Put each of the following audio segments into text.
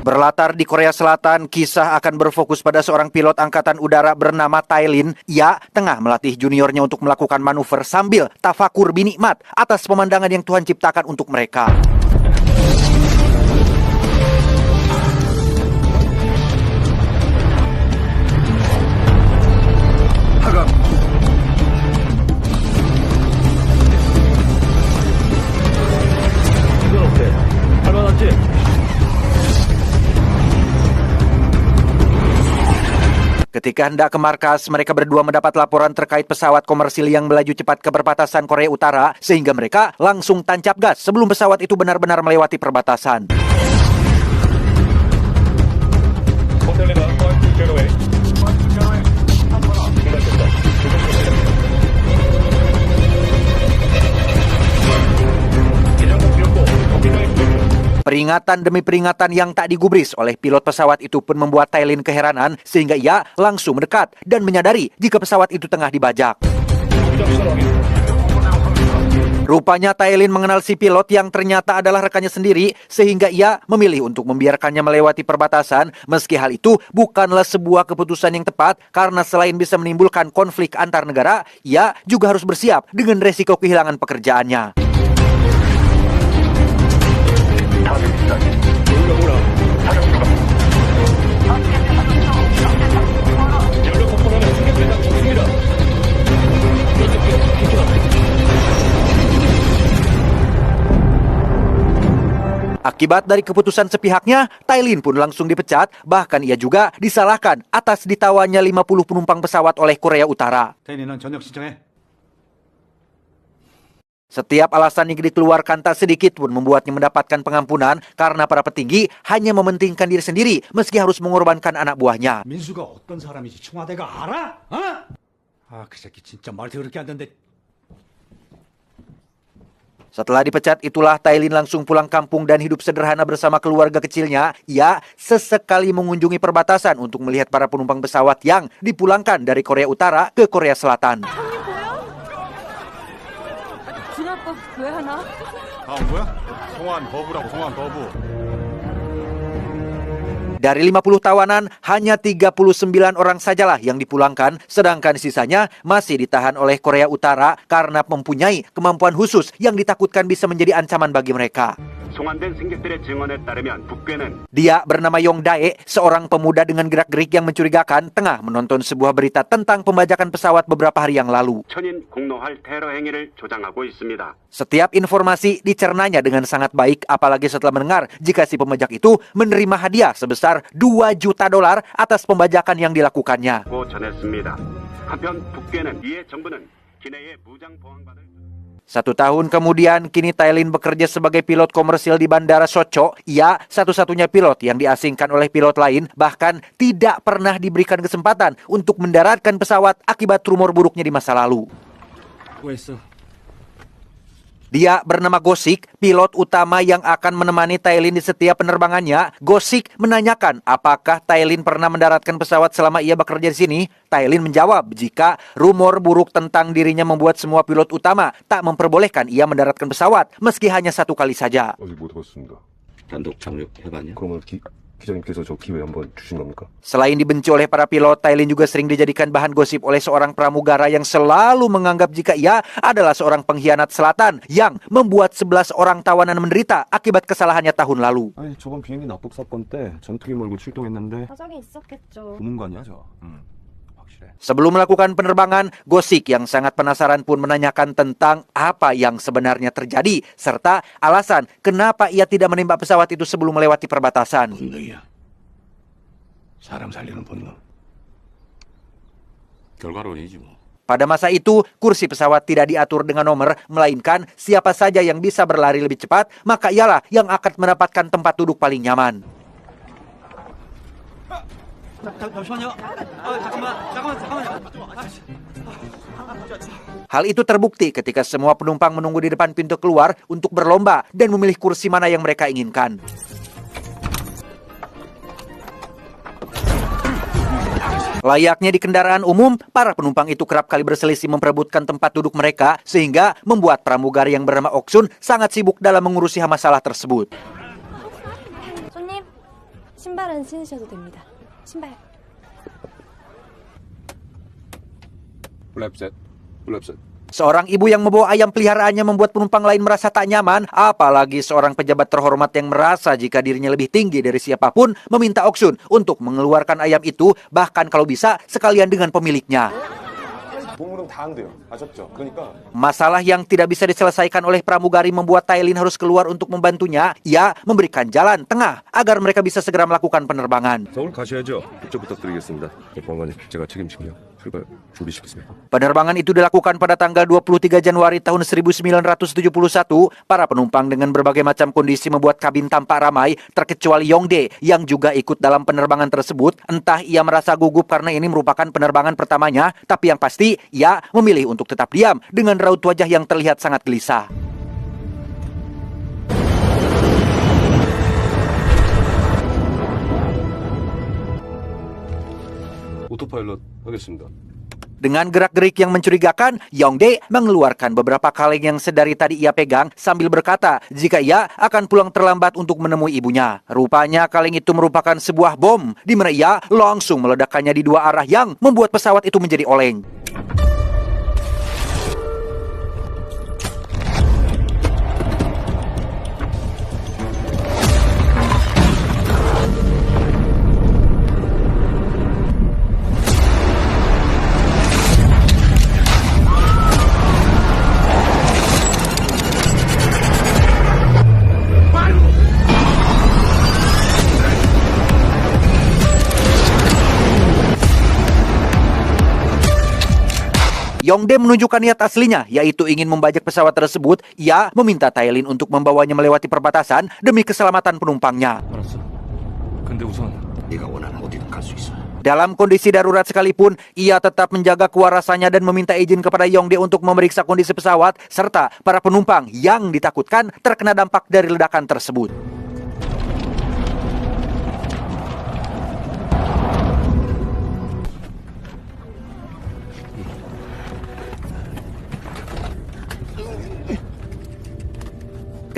Berlatar di Korea Selatan, kisah akan berfokus pada seorang pilot angkatan udara bernama Tailin. Ia tengah melatih juniornya untuk melakukan manuver sambil tafakur binikmat atas pemandangan yang Tuhan ciptakan untuk mereka. Ketika hendak ke markas, mereka berdua mendapat laporan terkait pesawat komersil yang melaju cepat ke perbatasan Korea Utara, sehingga mereka langsung tancap gas sebelum pesawat itu benar-benar melewati perbatasan. Peringatan demi peringatan yang tak digubris oleh pilot pesawat itu pun membuat Tailin keheranan, sehingga ia langsung mendekat dan menyadari jika pesawat itu tengah dibajak. Rupanya Tailin mengenal si pilot yang ternyata adalah rekannya sendiri, sehingga ia memilih untuk membiarkannya melewati perbatasan, meski hal itu bukanlah sebuah keputusan yang tepat, karena selain bisa menimbulkan konflik antar negara, ia juga harus bersiap dengan resiko kehilangan pekerjaannya. Akibat dari keputusan sepihaknya, Tailin pun langsung dipecat, bahkan ia juga disalahkan atas ditawanya 50 penumpang pesawat oleh Korea Utara. Setiap alasan yang dikeluarkan tak sedikit pun membuatnya mendapatkan pengampunan karena para petinggi hanya mementingkan diri sendiri meski harus mengorbankan anak buahnya. 민수가 어떤 사람인지 청와대가 알아? 그 새끼 진짜 말도 그렇게 안 된대. Setelah dipecat, itulah Tailin langsung pulang kampung dan hidup sederhana bersama keluarga kecilnya. Ia sesekali mengunjungi perbatasan untuk melihat para penumpang pesawat yang dipulangkan dari Korea Utara ke Korea Selatan. Dari 50 tawanan, hanya 39 orang sajalah yang dipulangkan, sedangkan sisanya masih ditahan oleh Korea Utara karena mempunyai kemampuan khusus yang ditakutkan bisa menjadi ancaman bagi mereka. Dia bernama Yong Dae, seorang pemuda dengan gerak-gerik yang mencurigakan, tengah menonton sebuah berita tentang pembajakan pesawat beberapa hari yang lalu. Setiap informasi dicernanya dengan sangat baik, apalagi setelah mendengar jika si pembajak itu menerima hadiah sebesar $2 juta atas pembajakan yang dilakukannya. Satu tahun kemudian, kini Tailin bekerja sebagai pilot komersil di Bandara Socho. Ia satu-satunya pilot yang diasingkan oleh pilot lain, bahkan tidak pernah diberikan kesempatan untuk mendaratkan pesawat akibat rumor buruknya di masa lalu. Dia bernama Gosik, pilot utama yang akan menemani Tailin di setiap penerbangannya. Gosik menanyakan apakah Tailin pernah mendaratkan pesawat selama ia bekerja di sini. Tailin menjawab jika rumor buruk tentang dirinya membuat semua pilot utama tak memperbolehkan ia mendaratkan pesawat, meski hanya satu kali saja. Selain dibenci oleh para pilot, Tailin juga sering dijadikan bahan gosip oleh seorang pramugara yang selalu menganggap jika ia adalah seorang pengkhianat selatan yang membuat 11 orang tawanan menderita akibat kesalahannya tahun lalu. 저번 비행기 납북 사건 때 전투기 몰고 출동했는데 사정이 있었겠죠. 고문관이야 저. Sebelum melakukan penerbangan, Gosik yang sangat penasaran pun menanyakan tentang apa yang sebenarnya terjadi, serta alasan kenapa ia tidak menembak pesawat itu sebelum melewati perbatasan. 본능이야. 사람 살리는 본능. 결과론이지 뭐. Pada masa itu, kursi pesawat tidak diatur dengan nomor, melainkan siapa saja yang bisa berlari lebih cepat, maka ialah yang akan mendapatkan tempat duduk paling nyaman. Hal itu terbukti ketika semua penumpang menunggu di depan pintu keluar untuk berlomba dan memilih kursi mana yang mereka inginkan. Layaknya di kendaraan umum, para penumpang itu kerap kali berselisih memperebutkan tempat duduk mereka, sehingga membuat pramugari yang bernama Oksun sangat sibuk dalam mengurusi masalah tersebut. 신발은 신으셔도 됩니다. 신발. 랩셋. 랩셋. Seorang ibu yang membawa ayam peliharaannya membuat penumpang lain merasa tak nyaman, apalagi seorang pejabat terhormat yang merasa jika dirinya lebih tinggi dari siapapun meminta Oksun untuk mengeluarkan ayam itu, bahkan kalau bisa sekalian dengan pemiliknya. 동물은 다 한대요. 아셨죠? 그러니까 Masalah yang tidak bisa diselesaikan oleh pramugari membuat Tailin harus keluar untuk membantunya. Ia memberikan jalan tengah agar mereka bisa segera melakukan penerbangan. 서울 가셔야죠. 입장 부탁드리겠습니다. 관관님, 제가 책임지고요. 출발 준비시켰습니다. Penerbangan itu dilakukan pada tanggal 23 Januari tahun 1971. Para penumpang dengan berbagai macam kondisi membuat kabin tampak ramai, terkecuali Yongdae yang juga ikut dalam penerbangan tersebut. Entah ia merasa gugup karena ini merupakan penerbangan pertamanya, tapi yang pasti ia memilih untuk tetap diam dengan raut wajah yang terlihat sangat gelisah. 오토파일럿 하겠습니다. Dengan gerak-gerik yang mencurigakan, Yongdae mengeluarkan beberapa kaleng yang sedari tadi ia pegang sambil berkata jika ia akan pulang terlambat untuk menemui ibunya. Rupanya kaleng itu merupakan sebuah bom, di mana ia langsung meledakkannya di dua arah yang membuat pesawat itu menjadi oleng. Yongdae menunjukkan niat aslinya, yaitu ingin membajak pesawat tersebut. Ia meminta Tailin untuk membawanya melewati perbatasan demi keselamatan penumpangnya. 알았어. 근데 우선 네가 원하는 어디든 갈 수 있어. Dalam kondisi darurat sekalipun, ia tetap menjaga kewarasannya dan meminta izin kepada Yongdae untuk memeriksa kondisi pesawat serta para penumpang yang ditakutkan terkena dampak dari ledakan tersebut.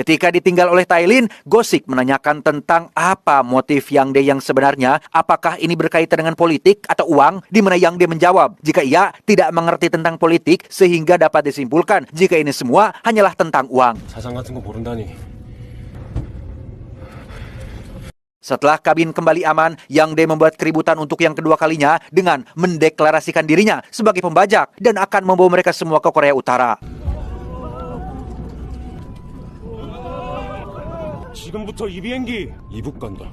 Ketika ditinggal oleh Tailin, Go-sik menanyakan tentang apa motif Yongdae yang sebenarnya, apakah ini berkaitan dengan politik atau uang, di mana Yongdae menjawab jika ia tidak mengerti tentang politik sehingga dapat disimpulkan jika ini semua hanyalah tentang uang. 사상 같은 거 모른다니. Setelah kabin kembali aman, Yongdae membuat keributan untuk yang kedua kalinya dengan mendeklarasikan dirinya sebagai pembajak dan akan membawa mereka semua ke Korea Utara. 지금부터 이 비행기 이북 간다.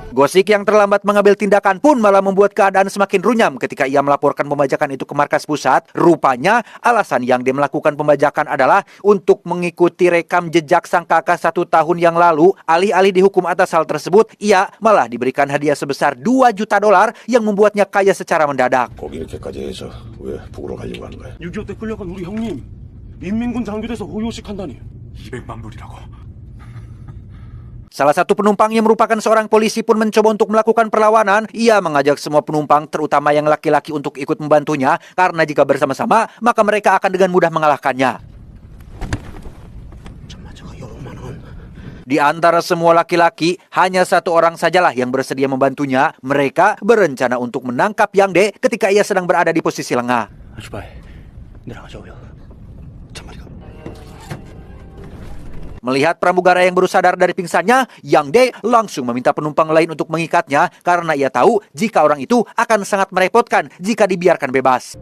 Go-sik yang terlambat mengambil tindakan pun malah membuat keadaan semakin runyam ketika ia melaporkan pembajakan itu ke markas pusat. Rupanya alasan yang dia melakukan pembajakan adalah untuk mengikuti rekam jejak sang kakak 1 tahun yang lalu. Alih-alih dihukum atas hal tersebut, ia malah diberikan hadiah sebesar $2 juta yang membuatnya kaya secara mendadak. 거기 이렇게까지 해서 왜 북으로 가려고 하는 거야? 6.25 때 끌려간 우리 형님 민민군 장교돼서 호요식한다니 200만 불이라고. Salah satu penumpang yang merupakan seorang polisi pun mencoba untuk melakukan perlawanan. Ia mengajak semua penumpang, terutama yang laki-laki, untuk ikut membantunya karena jika bersama-sama, maka mereka akan dengan mudah mengalahkannya. Di antara semua laki-laki, hanya satu orang sajalah yang bersedia membantunya. Mereka berencana untuk menangkap Yongdae ketika ia sedang berada di posisi lengah. 제발 내려가자고요 참말이가 Melihat pramugara yang baru sadar dari pingsannya, Yongdae langsung meminta penumpang lain untuk mengikatnya karena ia tahu jika orang itu akan sangat merepotkan jika dibiarkan bebas.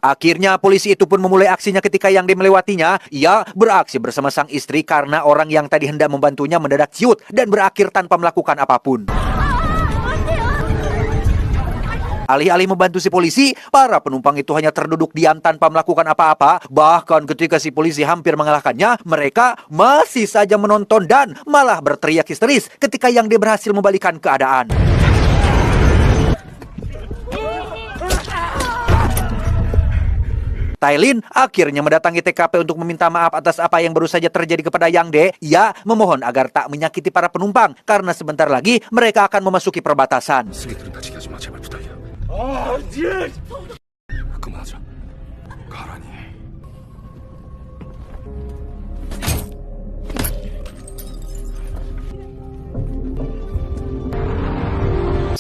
Akhirnya polisi itu pun memulai aksinya ketika Yongdae melewatinya. Ia beraksi bersama sang istri karena orang yang tadi hendak membantunya mendadak ciut dan berakhir tanpa melakukan apapun. Alih-alih membantu si polisi, para penumpang itu hanya terduduk diam tanpa melakukan apa-apa. Bahkan ketika si polisi hampir mengalahkannya, mereka masih saja menonton dan malah berteriak histeris ketika Yongdae berhasil membalikkan keadaan. Tailin akhirnya mendatangi TKP untuk meminta maaf atas apa yang baru saja terjadi kepada Yongdae. Ia memohon agar tak menyakiti para penumpang karena sebentar lagi mereka akan memasuki perbatasan. 슬기들은 다치게 하지 마, 제발 부탁이야. 아, 예. 그만하자. 가라니.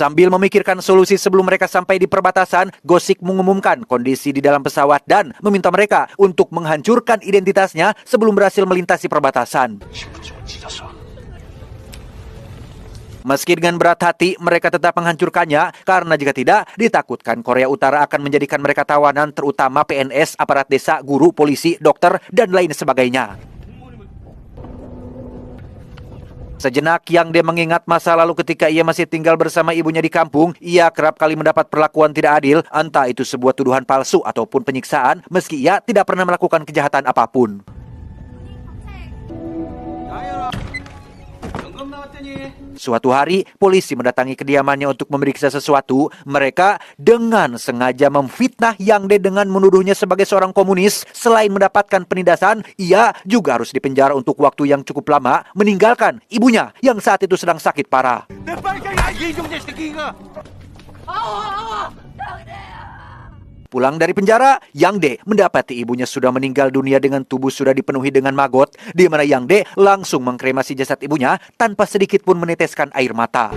Sambil memikirkan solusi sebelum mereka sampai di perbatasan, Gosik mengumumkan kondisi di dalam pesawat dan meminta mereka untuk menghancurkan identitasnya sebelum berhasil melintasi perbatasan. Meski dengan berat hati, mereka tetap menghancurkannya karena jika tidak, ditakutkan Korea Utara akan menjadikan mereka tawanan, terutama PNS, aparat desa, guru, polisi, dokter, dan lain sebagainya. Sejenak Yang Dae mengingat masa lalu ketika ia masih tinggal bersama ibunya di kampung, ia kerap kali mendapat perlakuan tidak adil, entah itu sebuah tuduhan palsu ataupun penyiksaan, meski ia tidak pernah melakukan kejahatan apapun. Suatu hari, polisi mendatangi kediamannya untuk memeriksa sesuatu. Mereka dengan sengaja memfitnah Yang Dae dengan menuduhnya sebagai seorang komunis. Selain mendapatkan penindasan, ia juga harus dipenjara untuk waktu yang cukup lama, meninggalkan ibunya yang saat itu sedang sakit parah. Pulang dari penjara, Yang Dae mendapati ibunya sudah meninggal dunia dengan tubuh sudah dipenuhi dengan maggot, di mana Yang Dae langsung mengkremasi jasad ibunya tanpa sedikit pun meneteskan air mata.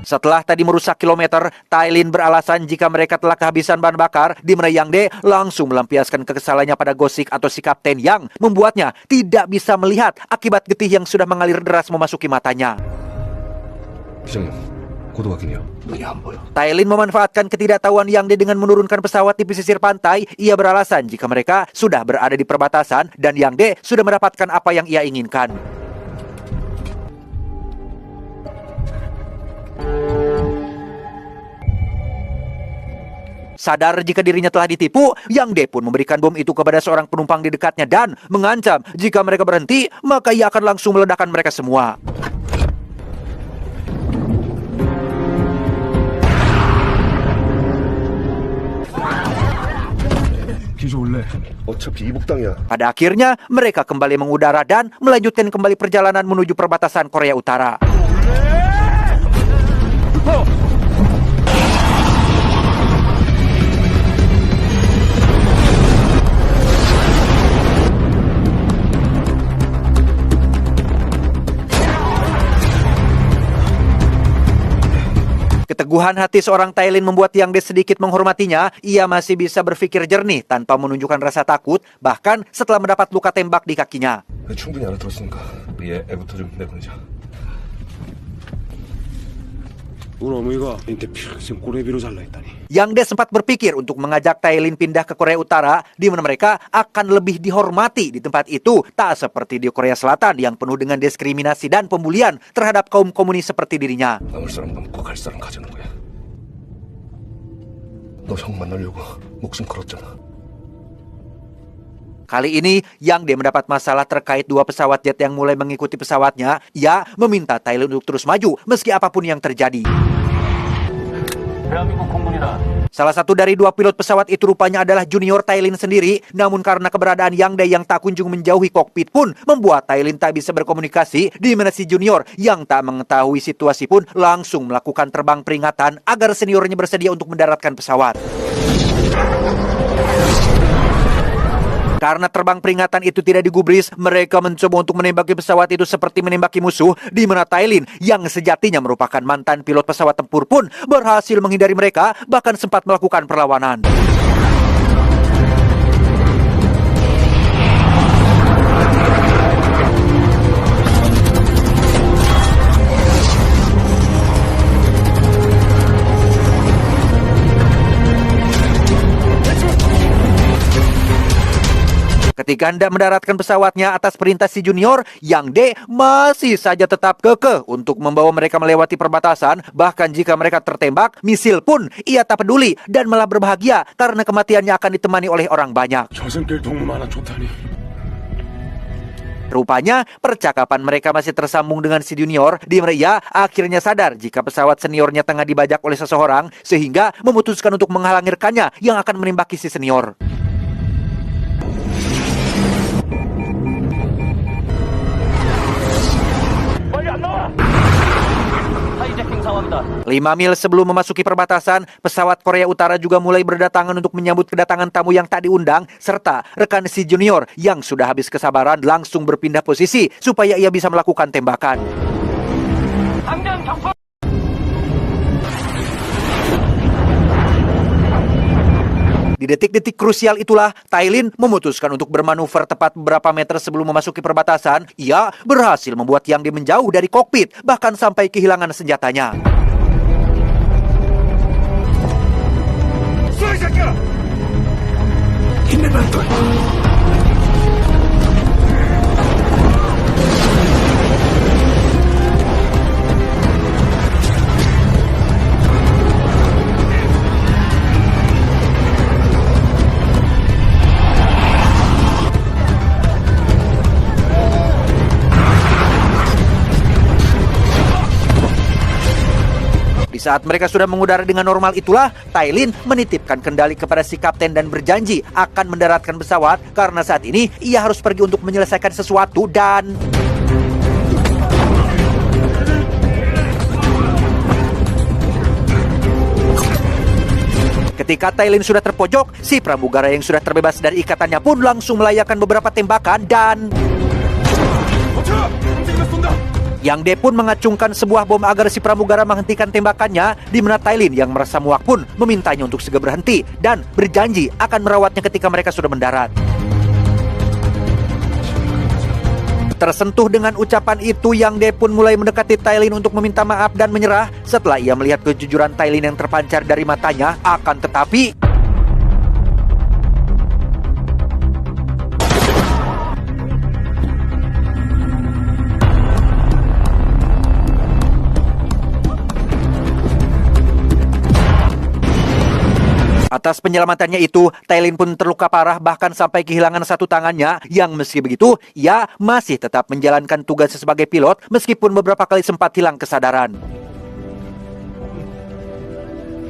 Setelah tadi merusak kilometer, Tailin beralasan jika mereka telah kehabisan bahan bakar, di mana Yang Dae langsung melampiaskan kekesalannya pada Gosik atau si kapten yang membuatnya tidak bisa melihat akibat getih yang sudah mengalir deras memasuki matanya. Tailin memanfaatkan ketidaktahuan Yang Dae dengan menurunkan pesawat di pesisir pantai. Ia beralasan jika mereka sudah berada di perbatasan dan Yang Dae sudah mendapatkan apa yang ia inginkan. Sadar jika dirinya telah ditipu, Yang Dae pun memberikan bom itu kepada seorang penumpang di dekatnya dan mengancam jika mereka berhenti, maka ia akan langsung meledakkan mereka semua. Pada akhirnya, mereka kembali mengudara dan melanjutkan kembali perjalanan menuju perbatasan Korea Utara. Keteguhan hati seorang Tailin membuat Yang Dae sedikit menghormatinya. Ia masih bisa berpikir jernih tanpa menunjukkan rasa takut, bahkan setelah mendapat luka tembak di kakinya. Yang Dae sempat berpikir untuk mengajak Tailin pindah ke Korea Utara, di mana mereka akan lebih dihormati di tempat itu, tak seperti di Korea Selatan yang penuh dengan diskriminasi dan pembulian terhadap kaum komunis seperti dirinya. Kali ini, Yang Dae mendapat masalah terkait dua pesawat jet yang mulai mengikuti pesawatnya. Ia meminta Tailin untuk terus maju, meski apapun yang terjadi. Salah satu dari dua pilot pesawat itu rupanya adalah junior Tailin sendiri. Namun karena keberadaan Yang Dae yang tak kunjung menjauhi kokpit pun membuat Tailin tak bisa berkomunikasi, di mana si junior yang tak mengetahui situasi pun langsung melakukan terbang peringatan agar seniornya bersedia untuk mendaratkan pesawat. Karena terbang peringatan itu tidak digubris, mereka mencoba untuk menembaki pesawat itu seperti menembaki musuh, di mana Tailin yang sejatinya merupakan mantan pilot pesawat tempur pun berhasil menghindari mereka, bahkan sempat melakukan perlawanan. Ketika hendak mendaratkan pesawatnya atas perintah si junior, Yang Dae masih saja tetap kekeh untuk membawa mereka melewati perbatasan. Bahkan jika mereka tertembak, misil pun ia tak peduli dan malah berbahagia karena kematiannya akan ditemani oleh orang banyak. Rupanya, percakapan mereka masih tersambung dengan si junior, di mana ia akhirnya sadar jika pesawat seniornya tengah dibajak oleh seseorang, sehingga memutuskan untuk menghalangi rekannya yang akan menembaki si senior. 5 mil sebelum memasuki perbatasan, pesawat Korea Utara juga mulai berdatangan untuk menyambut kedatangan tamu yang tak diundang, serta rekan si junior yang sudah habis kesabaran langsung berpindah posisi supaya ia bisa melakukan tembakan. Di detik-detik krusial itulah, Tailin memutuskan untuk bermanuver tepat beberapa meter sebelum memasuki perbatasan. Ia berhasil membuat Yang De menjauh dari kokpit, bahkan sampai kehilangan senjatanya. Di saat mereka sudah mengudara dengan normal itulah, Tailin menitipkan kendali kepada si kapten dan berjanji akan mendaratkan pesawat karena saat ini ia harus pergi untuk menyelesaikan sesuatu dan... Ketika Tailin sudah terpojok, si pramugara yang sudah terbebas dari ikatannya pun langsung melayakkan beberapa tembakan dan... Yang De pun mengacungkan sebuah bom agar si pramugara menghentikan tembakannya, di mana Tailin yang merasa muak pun memintanya untuk segera berhenti dan berjanji akan merawatnya ketika mereka sudah mendarat. Tersentuh dengan ucapan itu, Yang De pun mulai mendekati Tailin untuk meminta maaf dan menyerah setelah ia melihat kejujuran Tailin yang terpancar dari matanya. Akan tetapi... Atas penyelamatannya itu, Tailin pun terluka parah bahkan sampai kehilangan satu tangannya, yang meski begitu, ia masih tetap menjalankan tugasnya sebagai pilot meskipun beberapa kali sempat hilang kesadaran.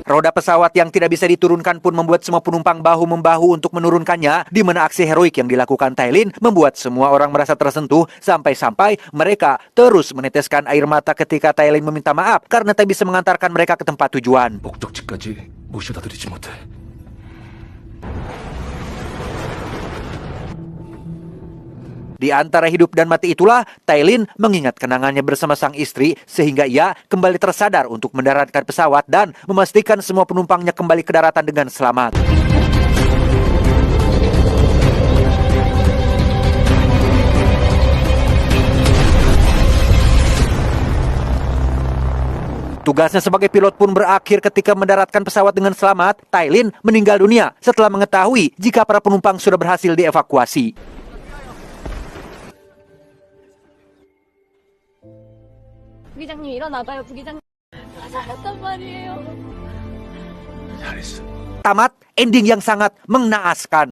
Roda pesawat yang tidak bisa diturunkan pun membuat semua penumpang bahu-membahu untuk menurunkannya, di mana aksi heroik yang dilakukan Tailin membuat semua orang merasa tersentuh, sampai-sampai mereka terus meneteskan air mata ketika Tailin meminta maaf karena tak bisa mengantarkan mereka ke tempat tujuan. 목적지까지 모셔다 드리지 못해. Di antara hidup dan mati itulah, Tailin mengingat kenangannya bersama sang istri sehingga ia kembali tersadar untuk mendaratkan pesawat dan memastikan semua penumpangnya kembali ke daratan dengan selamat. Tugasnya sebagai pilot pun berakhir ketika mendaratkan pesawat dengan selamat. Tailin meninggal dunia setelah mengetahui jika para penumpang sudah berhasil dievakuasi. 부기장님 일어나봐요. 부기장님 살았단 말이에요. 잘했어. Tamat ending yang sangat mengenaskan.